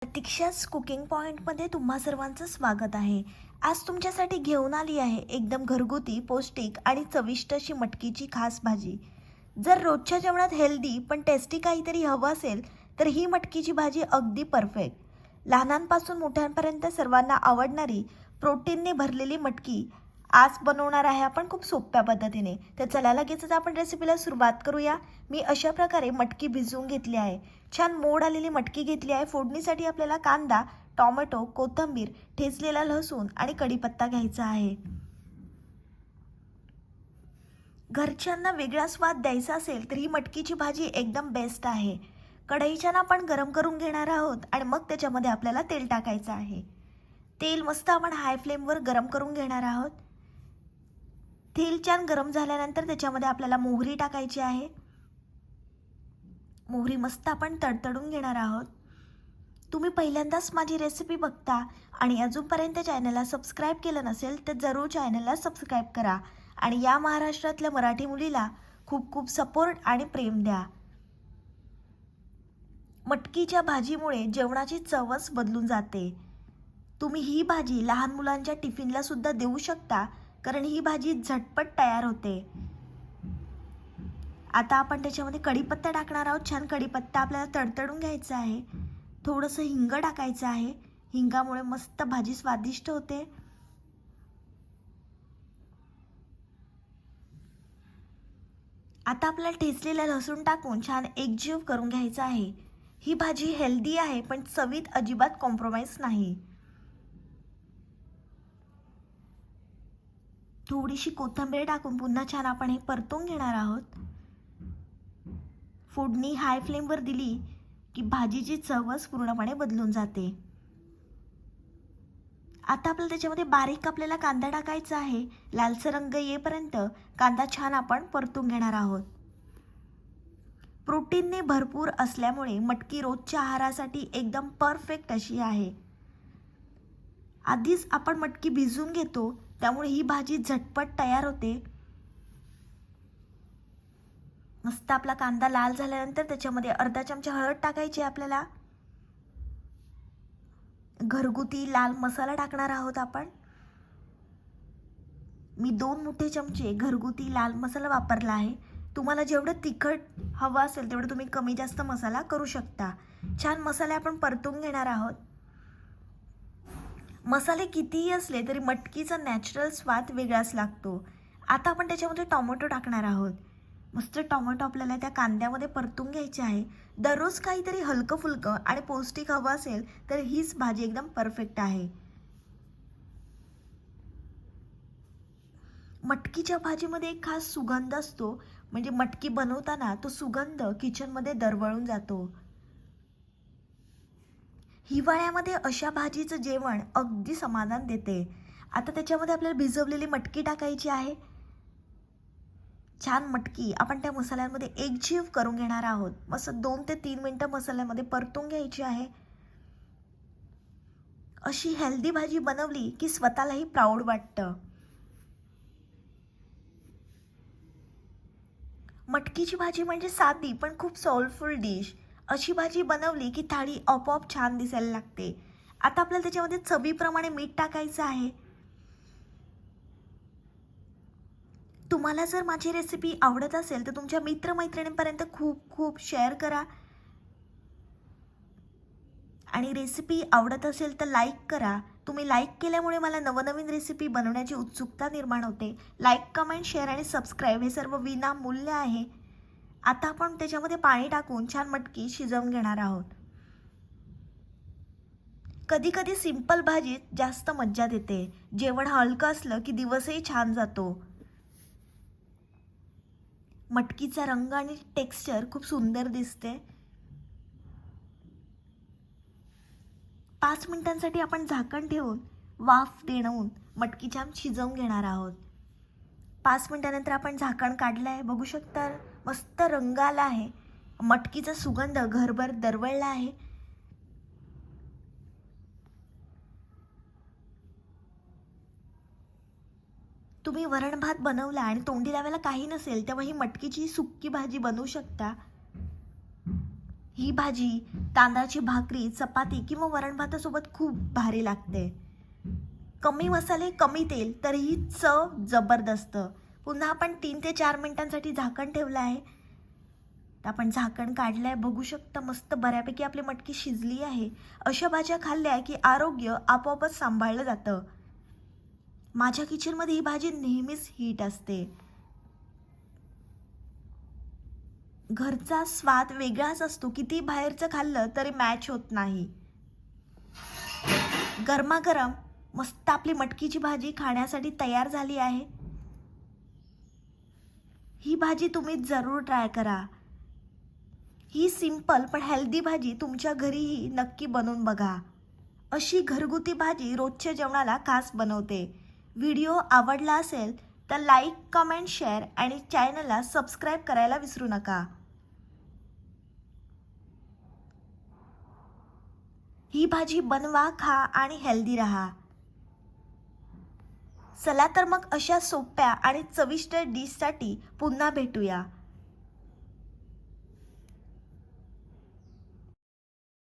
प्रतीक्षाच cooking पॉइंटमध्ये तुम्हा सर्वांचं स्वागत आहे. आज तुमच्यासाठी घेऊन आली आहे एकदम घरगुती, पौष्टिक आणि चविष्ट अशी मटकीची खास भाजी. जर रोजच्या जेवणात हेल्दी पण टेस्टी काहीतरी हवं असेल तर ही मटकीची भाजी अगदी परफेक्ट. लहानांपासून मोठ्यांपर्यंत सर्वांना आवडणारी प्रोटीनने भरलेली मटकी आज बनवणार आहे आपण खूप सोप्या पद्धतीने. तर चला लगेचच आपण रेसिपीला सुरुवात करूया. मी अशा प्रकारे मटकी भिजवून घेतली आहे. छान मोड आलेली मटकी घेतली आहे. फोडणीसाठी आपल्याला कांदा, टोमॅटो, कोथिंबीर, ठेचलेला लसूण आणि कढीपत्ता घ्यायचा आहे. घरच्यांना वेगळा स्वाद द्यायचा असेल तर ही मटकीची भाजी एकदम बेस्ट आहे. कढईच्या आपण गरम करून घेणार आहोत आणि मग त्याच्यामध्ये आपल्याला तेल टाकायचं आहे. तेल मस्त आपण हाय फ्लेमवर गरम करून घेणार आहोत. तेल छान गरम झाल्यानंतर त्याच्यामध्ये आपल्याला मोहरी टाकायची आहे. मोहरी मस्त आपण तडतडून घेणार आहोत. तुम्ही पहिल्यांदाच माझी रेसिपी बघता आणि अजूनपर्यंत चॅनलला सबस्क्राईब केलं नसेल तर जरूर चॅनलला सबस्क्राईब करा आणि या महाराष्ट्रातल्या मराठी मुलीला खूप खूप सपोर्ट आणि प्रेम द्या. मटकीच्या भाजीमुळे जेवणाची चवच बदलून जाते. तुम्ही ही भाजी लहान मुलांच्या टिफिनला सुद्धा देऊ शकता कारण ही भाजी झटपट तयार होते. आता आपण त्याच्यामध्ये कढीपत्ता टाकणार आहोत. छान कढीपत्ता आपल्याला तडतडून घ्यायचा आहे. थोडंसं हिंग टाकायचं आहे. हिंगामुळे मस्त भाजी स्वादिष्ट होते. आता आपल्याला ठेचलेला लसूण टाकून छान एकजीव करून घ्यायचा आहे. ही भाजी हेल्दी आहे पण चवीत अजिबात कॉम्प्रोमाइज नाही. थोडीशी कोथिंबीर टाकून पुन्हा छान आपण हे परतून घेणार आहोत. फोडणी हाय फ्लेमवर दिली की भाजीची चवच पूर्णपणे बदलून जाते. आता आपल्याला त्याच्यामध्ये बारीक आपल्याला कांदा टाकायचा आहे. लालसर रंग येईपर्यंत कांदा छान आपण परतून घेणार आहोत. प्रोटीनने भरपूर असल्यामुळे मटकी रोजच्या आहारासाठी एकदम परफेक्ट अशी आहे. आधीच आपण मटकी भिजवून घेतो त्यामुळे ही भाजी झटपट तयार होते. मस्त आपला कांदा लाल झाल्यानंतर त्याच्यामध्ये अर्धा चमचा हळद टाकायची आपल्याला. घरगुती लाल मसाला टाकणार आहोत आपण. मी 2 मोठे चमचे घरगुती लाल मसाला वापरला आहे. तुम्हाला जेवढं तिखट हवं असेल तेवढं तुम्ही कमी जास्त मसाला करू शकता. छान मसाले आपण परतून घेणार आहोत. मसाले कितीही असले तरी मटकीचा नॅचरल स्वाद वेगळाच लागतो. आता आपण त्याच्यामध्ये टोमॅटो टाकणार आहोत. मस्त टोमॅटो आपल्याला त्या कांद्यामध्ये परतून घ्यायचे आहे. दररोज काहीतरी हलकं फुलकं आणि पौष्टिक हवं असेल तर हीच भाजी एकदम परफेक्ट आहे. मटकीच्या भाजीमध्ये एक खास सुगंध असतो. म्हणजे मटकी बनवताना तो सुगंध किचनमध्ये दरवळून जातो. हिवाळ्यामध्ये अशा भाजीचं जेवण अगदी समाधान देते. आता त्याच्यामध्ये आपल्याला भिजवलेली मटकी टाकायची आहे. छान मटकी आपण त्या मसाल्यांमध्ये एकजीव करून घेणार आहोत. मस्त 2 ते 3 मिनिटं मसाल्यामध्ये परतून घ्यायची आहे. अशी हेल्दी भाजी बनवली की स्वतःलाही प्राऊड वाटतं. मटकीची भाजी म्हणजे साधी पण खूप सोलफुल डिश. अशी भाजी बनवली की थाळी आपोआप छान दिसायला लागते. आता आपल्याला त्याच्यामध्ये चवीप्रमाणे मीठ टाकायचं आहे. तुम्हाला जर माझी रेसिपी आवडत असेल तर तुमच्या मित्रमैत्रिणींपर्यंत खूप खूप शेअर करा आणि रेसिपी आवडत असेल तर लाईक करा. तुम्ही लाईक केल्यामुळे मला नवनवीन रेसिपी बनवण्याची उत्सुकता निर्माण होते. लाईक, कमेंट, शेअर आणि सबस्क्राईब हे सर्व विनामूल्य आहे. आता आपण त्याच्यामध्ये पाणी टाकून छान मटकी शिजवून घेणार आहोत. कधी कधी सिंपल भाजीत जास्त मज्जा देते. जेवण हलकं असलं की दिवसही छान जातो. मटकीचा रंग आणि टेक्स्चर खूप सुंदर दिसते. 5 मिनिटांसाठी आपण झाकण ठेवून वाफ देऊन मटकी छान शिजवून घेणार आहोत. 5 मिनिटानंतर आपण झाकण काढलं आहे. बघू शकता मस्त रंग आला आहे. मटकीचा सुगंध घरभर दरवळला आहे. तुम्ही वरण भात बनवला आणि तोंडी लावायला काही नसेल तेव्हा ही मटकीची सुक्की भाजी बनवू शकता. ही भाजी तांदळाची भाकरी, चपाती किंवा वरण भातासोबत खूप भारी लागते. कमी मसाले, कमी तेल, तरीही चव जबरदस्त. पुन्हा आपण 3 ते 4 मिनिटांसाठी झाकण ठेवलं आहे. तर आपण झाकण काढलं आहे, बघू शकता मस्त बऱ्यापैकी आपली मटकी शिजली आहे. अशा भाज्या खाल्ल्या की आरोग्य आपोआपच सांभाळलं जातं. माझ्या किचनमध्ये ही भाजी नेहमीच हिट असते. घरचा स्वाद वेगळाच असतो, किती बाहेरचं खाल्लं तरी मॅच होत नाही. गरमागरम मस्त आपली मटकीची भाजी खाण्यासाठी तयार झाली आहे. ही भाजी तुम्ही जरूर ट्राय करा. ही सिंपल पण हेल्दी भाजी तुमच्या घरीही नक्की बनवून बघा. अशी घरगुती भाजी रोजच्या जेवणाला खास बनवते. व्हिडिओ आवडला असेल तर लाईक, कमेंट, शेअर आणि चॅनलला सबस्क्राईब करायला विसरू नका. ही भाजी बनवा, खा आणि हेल्दी राहा. चला तर मग अशा सोप्या आणि चविष्ट डिशसाठी पुन्हा भेटूया.